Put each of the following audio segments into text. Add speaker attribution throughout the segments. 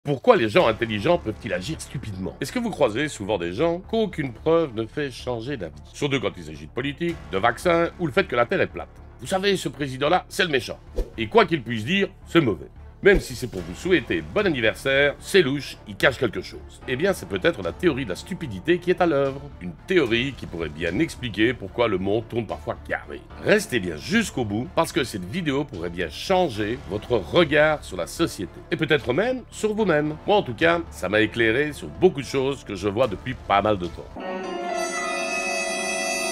Speaker 1: Pourquoi les gens intelligents peuvent-ils agir stupidement? Est-ce que vous croisez souvent des gens qu'aucune preuve ne fait changer d'avis? Surtout quand il s'agit de politique, de vaccins ou le fait que la Terre est plate. Vous savez, ce président-là, c'est le méchant. Et quoi qu'il puisse dire, c'est mauvais. Même si c'est pour vous souhaiter bon anniversaire, c'est louche, il cache quelque chose. Eh bien, c'est peut-être la théorie de la stupidité qui est à l'œuvre. Une théorie qui pourrait bien expliquer pourquoi le monde tourne parfois carré. Restez bien jusqu'au bout, parce que cette vidéo pourrait bien changer votre regard sur la société. Et peut-être même sur vous-même. Moi, en tout cas, ça m'a éclairé sur beaucoup de choses que je vois depuis pas mal de temps.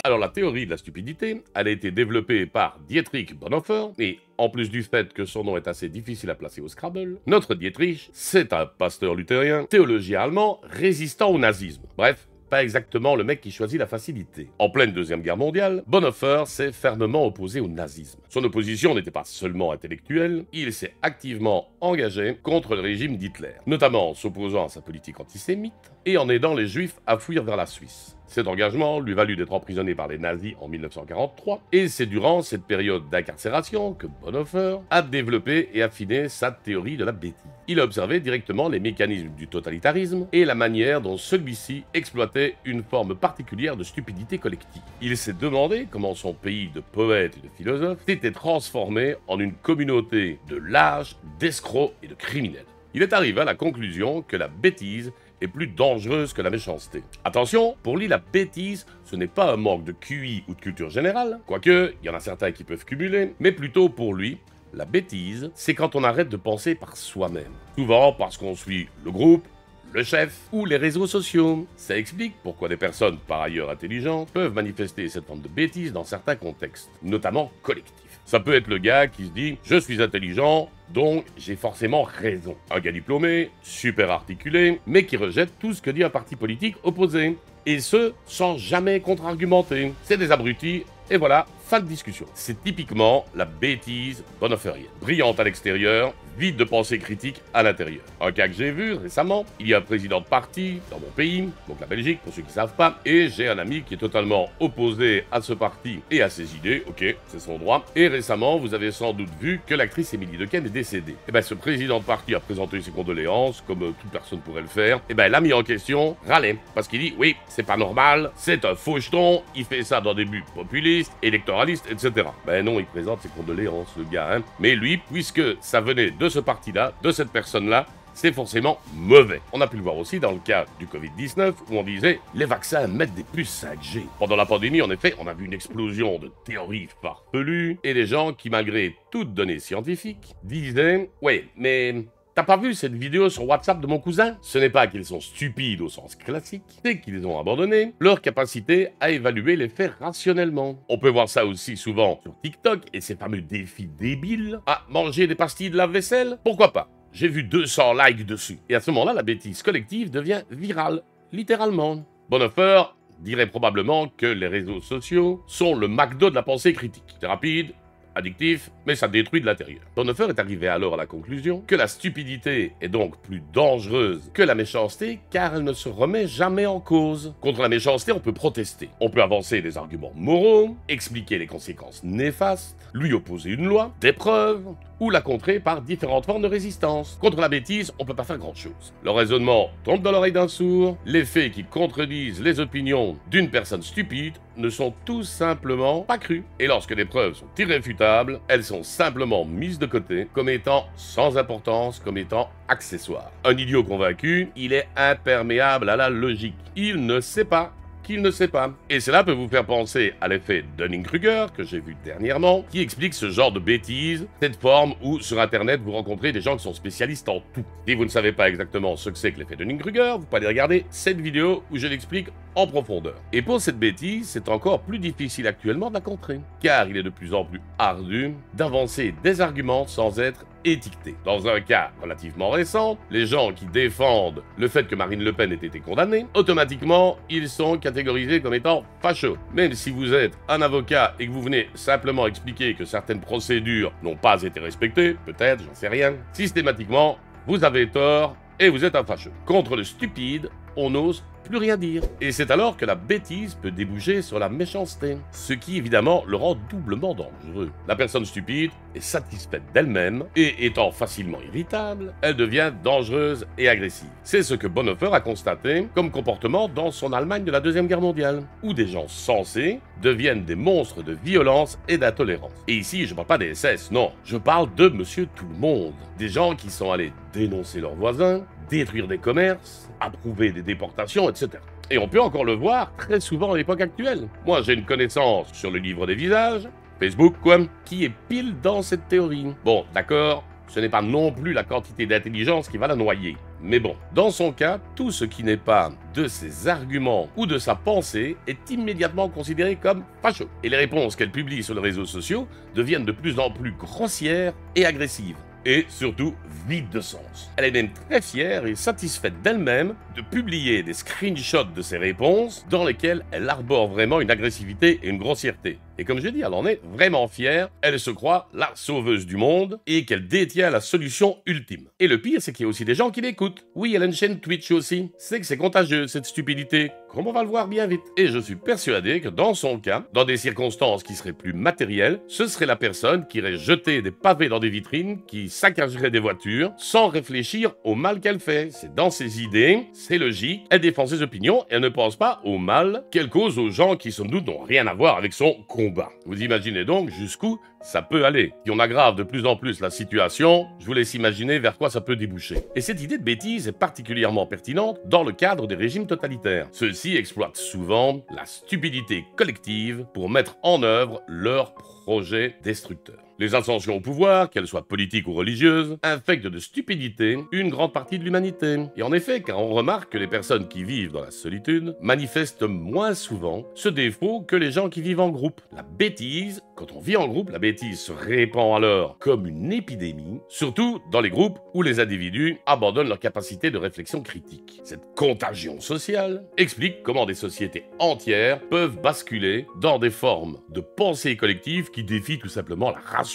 Speaker 1: Alors la théorie de la stupidité, elle a été développée par Dietrich Bonhoeffer, et en plus du fait que son nom est assez difficile à placer au Scrabble, notre Dietrich, c'est un pasteur luthérien, théologien allemand, résistant au nazisme. Bref, pas exactement le mec qui choisit la facilité. En pleine Deuxième Guerre mondiale, Bonhoeffer s'est fermement opposé au nazisme. Son opposition n'était pas seulement intellectuelle, il s'est activement engagé contre le régime d'Hitler, notamment en s'opposant à sa politique antisémite et en aidant les Juifs à fuir vers la Suisse. Cet engagement lui valut d'être emprisonné par les nazis en 1943, et c'est durant cette période d'incarcération que Bonhoeffer a développé et affiné sa théorie de la bêtise. Il a observé directement les mécanismes du totalitarisme et la manière dont celui-ci exploitait une forme particulière de stupidité collective. Il s'est demandé comment son pays de poètes et de philosophes s'était transformé en une communauté de lâches, d'escrocs et de criminels. Il est arrivé à la conclusion que la bêtise est plus dangereuse que la méchanceté. Attention, pour lui, la bêtise, ce n'est pas un manque de QI ou de culture générale, quoique, il y en a certains qui peuvent cumuler, mais plutôt pour lui, la bêtise, c'est quand on arrête de penser par soi-même. Souvent parce qu'on suit le groupe, le chef ou les réseaux sociaux. Ça explique pourquoi des personnes par ailleurs intelligentes peuvent manifester cette forme de bêtise dans certains contextes, notamment collectifs. Ça peut être le gars qui se dit « je suis intelligent, donc j'ai forcément raison ». Un gars diplômé, super articulé, mais qui rejette tout ce que dit un parti politique opposé. Et ce, sans jamais contre-argumenter. C'est des abrutis, et voilà, fin de discussion. C'est typiquement la bêtise bonhoefferienne. Brillante à l'extérieur, vide de pensée critique à l'intérieur. Un cas que j'ai vu récemment, il y a un président de parti dans mon pays, donc la Belgique pour ceux qui ne savent pas, et j'ai un ami qui est totalement opposé à ce parti et à ses idées, ok, c'est son droit. Et récemment, vous avez sans doute vu que l'actrice Émilie Dequesne est décédée. Et ben ce président de parti a présenté ses condoléances, comme toute personne pourrait le faire. Et ben l'ami en question râlait, parce qu'il dit, oui, c'est pas normal, c'est un faucheton, il fait ça dans des buts populistes, électoralistes, etc. Ben non, il présente ses condoléances, le gars, hein. Mais lui, puisque ça venait de ce parti-là, de cette personne-là, c'est forcément mauvais. On a pu le voir aussi dans le cas du Covid-19, où on disait « les vaccins mettent des puces 5G ». Pendant la pandémie, en effet, on a vu une explosion de théories farfelues, et des gens qui, malgré toute donnée scientifique, disaient « ouais, mais... t'as pas vu cette vidéo sur WhatsApp de mon cousin? Ce n'est pas qu'ils sont stupides au sens classique, c'est qu'ils ont abandonné leur capacité à évaluer les faits rationnellement. On peut voir ça aussi souvent sur TikTok et ces fameux défis débiles. Ah, manger des pastilles de lave-vaisselle? Pourquoi pas? J'ai vu 200 likes dessus. Et à ce moment-là, la bêtise collective devient virale, littéralement. Bonhoeffer dirait probablement que les réseaux sociaux sont le McDo de la pensée critique. C'est rapide, addictif, mais ça détruit de l'intérieur. Bonhoeffer est arrivé alors à la conclusion que la stupidité est donc plus dangereuse que la méchanceté car elle ne se remet jamais en cause. Contre la méchanceté, on peut protester. On peut avancer des arguments moraux, expliquer les conséquences néfastes, lui opposer une loi, des preuves, ou la contrer par différentes formes de résistance. Contre la bêtise, on peut pas faire grand-chose. Le raisonnement tombe dans l'oreille d'un sourd, les faits qui contredisent les opinions d'une personne stupide ne sont tout simplement pas crus. Et lorsque les preuves sont irréfutables, elles sont simplement mises de côté comme étant sans importance, comme étant accessoires. Un idiot convaincu, il est imperméable à la logique. Il ne sait pas qu'il ne sait pas. Et cela peut vous faire penser à l'effet Dunning-Kruger que j'ai vu dernièrement, qui explique ce genre de bêtises, cette forme où sur internet vous rencontrez des gens qui sont spécialistes en tout. Si vous ne savez pas exactement ce que c'est que l'effet Dunning-Kruger, vous pouvez aller regarder cette vidéo où je l'explique en profondeur. Et pour cette bêtise, c'est encore plus difficile actuellement de la contrer, car il est de plus en plus ardu d'avancer des arguments sans être étiqueté. Dans un cas relativement récent, les gens qui défendent le fait que Marine Le Pen ait été condamnée, automatiquement, ils sont catégorisés comme étant fachos. Même si vous êtes un avocat et que vous venez simplement expliquer que certaines procédures n'ont pas été respectées, peut-être, j'en sais rien, systématiquement, vous avez tort et vous êtes un fâcheux. Contre le stupide, on n'ose plus rien dire. Et c'est alors que la bêtise peut déboucher sur la méchanceté, ce qui évidemment le rend doublement dangereux. La personne stupide est satisfaite d'elle-même et étant facilement irritable, elle devient dangereuse et agressive. C'est ce que Bonhoeffer a constaté comme comportement dans son Allemagne de la Deuxième Guerre mondiale, où des gens sensés deviennent des monstres de violence et d'intolérance. Et ici, je ne parle pas des SS, non, je parle de Monsieur Tout-le-Monde, des gens qui sont allés dénoncer leurs voisins, détruire des commerces, approuver des déportations, etc. Et on peut encore le voir très souvent à l'époque actuelle. Moi, j'ai une connaissance sur le livre des visages, Facebook quoi, qui est pile dans cette théorie. Bon, d'accord, ce n'est pas non plus la quantité d'intelligence qui va la noyer. Mais bon, dans son cas, tout ce qui n'est pas de ses arguments ou de sa pensée est immédiatement considéré comme fâcheux. Et les réponses qu'elle publie sur les réseaux sociaux deviennent de plus en plus grossières et agressives. Et surtout vide de sens. Elle est même très fière et satisfaite d'elle-même de publier des screenshots de ses réponses dans lesquels elle arbore vraiment une agressivité et une grossièreté. Et comme je dis, elle en est vraiment fière, elle se croit la sauveuse du monde et qu'elle détient la solution ultime. Et le pire, c'est qu'il y a aussi des gens qui l'écoutent. Oui, elle a une chaîne Twitch aussi. C'est que c'est contagieux, cette stupidité, comme on va le voir bien vite. Et je suis persuadé que dans son cas, dans des circonstances qui seraient plus matérielles, ce serait la personne qui irait jeter des pavés dans des vitrines, qui saccagerait des voitures, sans réfléchir au mal qu'elle fait. C'est dans ses idées, c'est logique, elle défend ses opinions et elle ne pense pas au mal qu'elle cause aux gens qui, somme doute, n'ont rien à voir avec son combat. Vous imaginez donc jusqu'où ça peut aller. Si on aggrave de plus en plus la situation, je vous laisse imaginer vers quoi ça peut déboucher. Et cette idée de bêtise est particulièrement pertinente dans le cadre des régimes totalitaires. Ceux-ci exploitent souvent la stupidité collective pour mettre en œuvre leurs projets destructeurs. Les ascensions au pouvoir, qu'elles soient politiques ou religieuses, infectent de stupidité une grande partie de l'humanité. Et en effet, car on remarque que les personnes qui vivent dans la solitude manifestent moins souvent ce défaut que les gens qui vivent en groupe. La bêtise, quand on vit en groupe, la bêtise se répand alors comme une épidémie, surtout dans les groupes où les individus abandonnent leur capacité de réflexion critique. Cette contagion sociale explique comment des sociétés entières peuvent basculer dans des formes de pensée collective qui défient tout simplement la rationalité.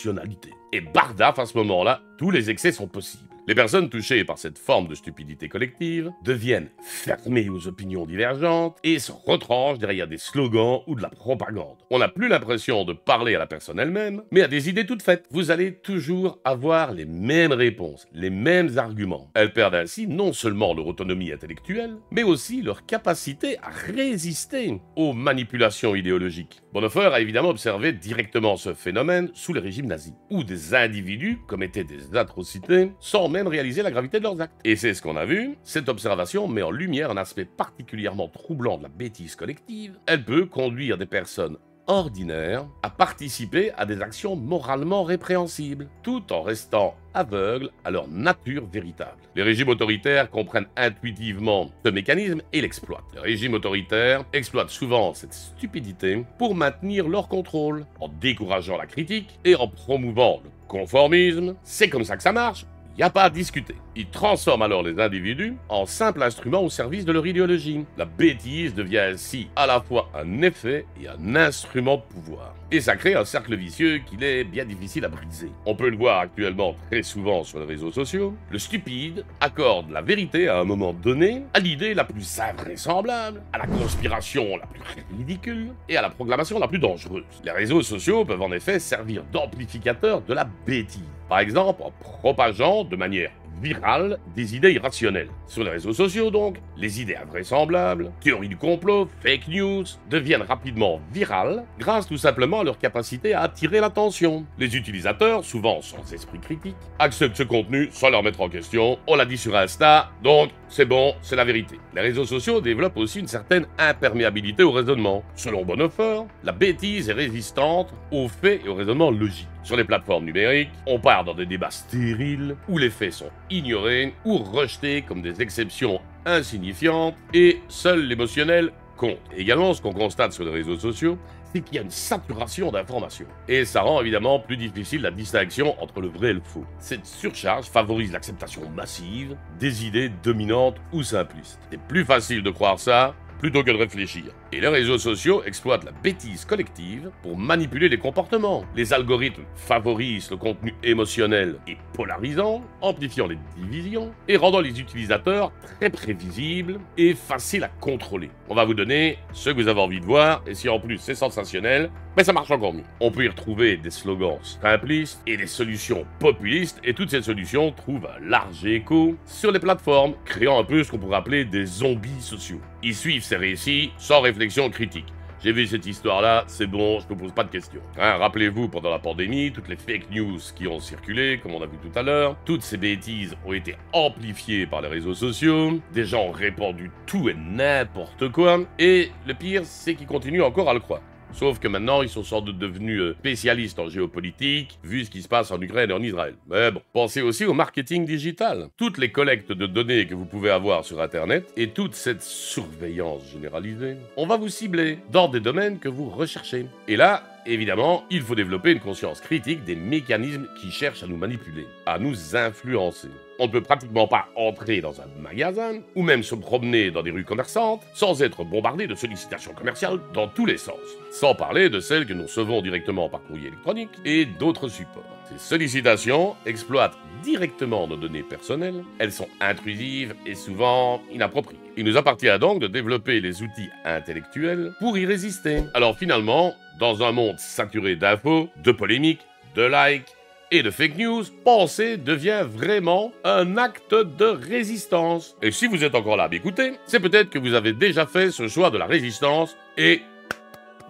Speaker 1: Et bardaf, à ce moment-là, tous les excès sont possibles. Les personnes touchées par cette forme de stupidité collective deviennent fermées aux opinions divergentes et se retranchent derrière des slogans ou de la propagande. On n'a plus l'impression de parler à la personne elle-même, mais à des idées toutes faites. Vous allez toujours avoir les mêmes réponses, les mêmes arguments. Elles perdent ainsi non seulement leur autonomie intellectuelle, mais aussi leur capacité à résister aux manipulations idéologiques. Bonhoeffer a évidemment observé directement ce phénomène sous le régime nazi, où des individus commettaient des atrocités sans même réaliser la gravité de leurs actes. Et c'est ce qu'on a vu, cette observation met en lumière un aspect particulièrement troublant de la bêtise collective. Elle peut conduire des personnes ordinaires à participer à des actions moralement répréhensibles, tout en restant aveugles à leur nature véritable. Les régimes autoritaires comprennent intuitivement ce mécanisme et l'exploitent. Les régimes autoritaires exploitent souvent cette stupidité pour maintenir leur contrôle, en décourageant la critique et en promouvant le conformisme. C'est comme ça que ça marche. Il n'y a pas à discuter. Ils transforment alors les individus en simples instruments au service de leur idéologie. La bêtise devient ainsi à la fois un effet et un instrument de pouvoir. Et ça crée un cercle vicieux qu'il est bien difficile à briser. On peut le voir actuellement très souvent sur les réseaux sociaux. Le stupide accorde la vérité à un moment donné à l'idée la plus invraisemblable, à la conspiration la plus ridicule et à la proclamation la plus dangereuse. Les réseaux sociaux peuvent en effet servir d'amplificateurs de la bêtise. Par exemple, en propageant de manière virale des idées irrationnelles. Sur les réseaux sociaux donc, les idées invraisemblables, théories du complot, fake news, deviennent rapidement virales grâce tout simplement à leur capacité à attirer l'attention. Les utilisateurs, souvent sans esprit critique, acceptent ce contenu sans leur mettre en question. On l'a dit sur Insta, donc c'est bon, c'est la vérité. Les réseaux sociaux développent aussi une certaine imperméabilité au raisonnement. Selon Bonhoeffer, la bêtise est résistante aux faits et au raisonnement logique. Sur les plateformes numériques, on part dans des débats stériles où les faits sont ignorés ou rejetés comme des exceptions insignifiantes et seul l'émotionnel compte. Et également, ce qu'on constate sur les réseaux sociaux, c'est qu'il y a une saturation d'informations. Et ça rend évidemment plus difficile la distinction entre le vrai et le faux. Cette surcharge favorise l'acceptation massive des idées dominantes ou simplistes. C'est plus facile de croire ça plutôt que de réfléchir. Et les réseaux sociaux exploitent la bêtise collective pour manipuler les comportements. Les algorithmes favorisent le contenu émotionnel et polarisant, amplifiant les divisions et rendant les utilisateurs très prévisibles et faciles à contrôler. On va vous donner ce que vous avez envie de voir, et si en plus c'est sensationnel, mais ça marche encore mieux. On peut y retrouver des slogans simplistes et des solutions populistes, et toutes ces solutions trouvent un large écho sur les plateformes, créant un peu ce qu'on pourrait appeler des zombies sociaux. Ils suivent ces récits sans réflexion critique. J'ai vu cette histoire-là, c'est bon, je ne me pose pas de questions. Rappelez-vous, pendant la pandémie, toutes les fake news qui ont circulé, comme on a vu tout à l'heure, toutes ces bêtises ont été amplifiées par les réseaux sociaux, des gens ont répandu tout et n'importe quoi, et le pire, c'est qu'ils continuent encore à le croire. Sauf que maintenant, ils sont sans doute devenus spécialistes en géopolitique, vu ce qui se passe en Ukraine et en Israël. Mais bon, pensez aussi au marketing digital. Toutes les collectes de données que vous pouvez avoir sur Internet et toute cette surveillance généralisée, on va vous cibler dans des domaines que vous recherchez. Et là, évidemment, il faut développer une conscience critique des mécanismes qui cherchent à nous manipuler, à nous influencer. On ne peut pratiquement pas entrer dans un magasin ou même se promener dans des rues commerçantes sans être bombardé de sollicitations commerciales dans tous les sens. Sans parler de celles que nous recevons directement par courrier électronique et d'autres supports. Ces sollicitations exploitent directement nos données personnelles, elles sont intrusives et souvent inappropriées. Il nous appartient donc de développer les outils intellectuels pour y résister. Alors finalement, dans un monde saturé d'infos, de polémiques, de likes, et de fake news, penser devient vraiment un acte de résistance. Et si vous êtes encore là à m'écouter, c'est peut-être que vous avez déjà fait ce choix de la résistance et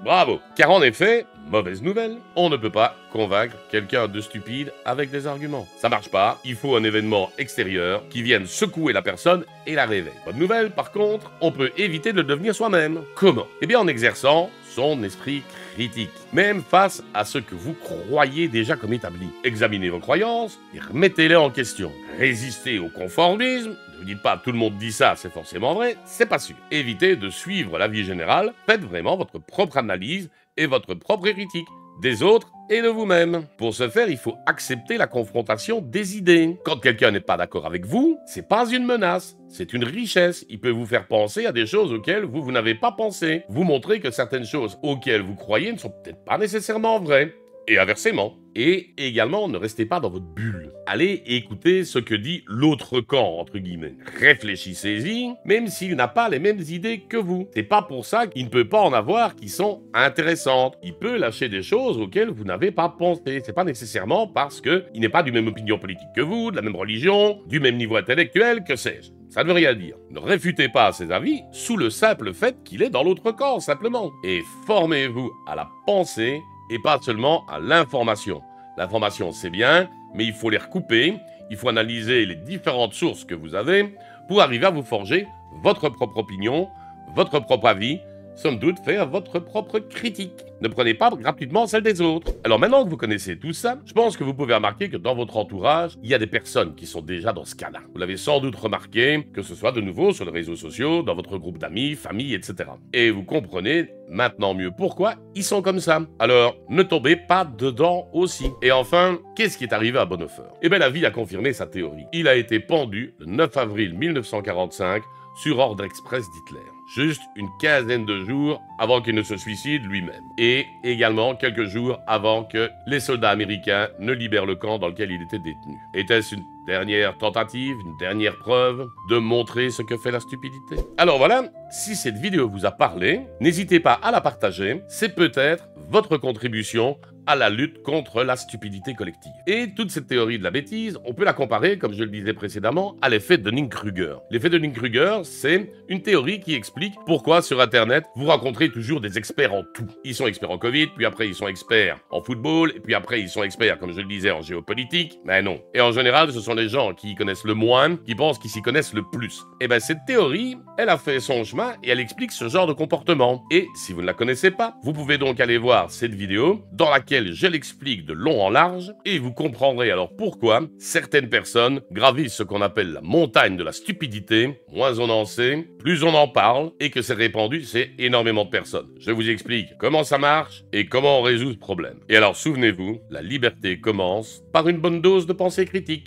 Speaker 1: bravo. Car en effet, mauvaise nouvelle, on ne peut pas convaincre quelqu'un de stupide avec des arguments. Ça marche pas, il faut un événement extérieur qui vienne secouer la personne et la réveille. Bonne nouvelle, par contre, on peut éviter de le devenir soi-même. Comment? Eh bien en exerçant son esprit critique, même face à ce que vous croyez déjà comme établi. Examinez vos croyances et remettez-les en question. Résistez au conformisme, ne vous dites pas tout le monde dit ça, c'est forcément vrai, c'est pas sûr. Évitez de suivre l'avis général, faites vraiment votre propre analyse et votre propre critique des autres et de vous-même. Pour ce faire, il faut accepter la confrontation des idées. Quand quelqu'un n'est pas d'accord avec vous, c'est pas une menace, c'est une richesse. Il peut vous faire penser à des choses auxquelles vous n'avez pas pensé. Vous montrer que certaines choses auxquelles vous croyez ne sont peut-être pas nécessairement vraies. Et inversement. Et également, ne restez pas dans votre bulle. Allez écouter ce que dit l'autre camp, entre guillemets. Réfléchissez-y, même s'il n'a pas les mêmes idées que vous. C'est pas pour ça qu'il ne peut pas en avoir qui sont intéressantes. Il peut lâcher des choses auxquelles vous n'avez pas pensé. C'est pas nécessairement parce qu'il n'est pas du même opinion politique que vous, de la même religion, du même niveau intellectuel, que sais-je. Ça ne veut rien dire. Ne réfutez pas ses avis sous le simple fait qu'il est dans l'autre camp, simplement. Et formez-vous à la pensée et pas seulement à l'information. L'information, c'est bien, mais il faut les recouper, il faut analyser les différentes sources que vous avez pour arriver à vous forger votre propre opinion, votre propre avis, somme toute faire votre propre critique. Ne prenez pas gratuitement celle des autres. Alors maintenant que vous connaissez tout ça, je pense que vous pouvez remarquer que dans votre entourage, il y a des personnes qui sont déjà dans ce cas-là. Vous l'avez sans doute remarqué, que ce soit de nouveau sur les réseaux sociaux, dans votre groupe d'amis, famille, etc. Et vous comprenez maintenant mieux pourquoi ils sont comme ça. Alors, ne tombez pas dedans aussi. Et enfin, qu'est-ce qui est arrivé à Bonhoeffer? Eh bien, la vie a confirmé sa théorie. Il a été pendu le 9 avril 1945 sur ordre express d'Hitler. Juste une quinzaine de jours avant qu'il ne se suicide lui-même. Et également quelques jours avant que les soldats américains ne libèrent le camp dans lequel il était détenu. Était-ce une dernière tentative, une dernière preuve de montrer ce que fait la stupidité? Alors voilà, si cette vidéo vous a parlé, n'hésitez pas à la partager. C'est peut-être votre contribution à la lutte contre la stupidité collective. Et toute cette théorie de la bêtise, on peut la comparer, comme je le disais précédemment, à l'effet de Dunning-Kruger. L'effet de Dunning-Kruger, c'est une théorie qui explique pourquoi sur Internet, vous rencontrez toujours des experts en tout. Ils sont experts en Covid, puis après ils sont experts en football, et puis après ils sont experts, comme je le disais, en géopolitique. Mais non. Et en général, ce sont les gens qui y connaissent le moins, qui pensent qu'ils s'y connaissent le plus. Et bien cette théorie, elle a fait son chemin et elle explique ce genre de comportement. Et si vous ne la connaissez pas, vous pouvez donc aller voir cette vidéo dans laquelle je l'explique de long en large et vous comprendrez alors pourquoi certaines personnes gravissent ce qu'on appelle la montagne de la stupidité. Moins on en sait, plus on en parle et que c'est répandu, c'est énormément de personnes. Je vous explique comment ça marche et comment on résout ce problème. Et alors souvenez-vous, la liberté commence par une bonne dose de pensée critique.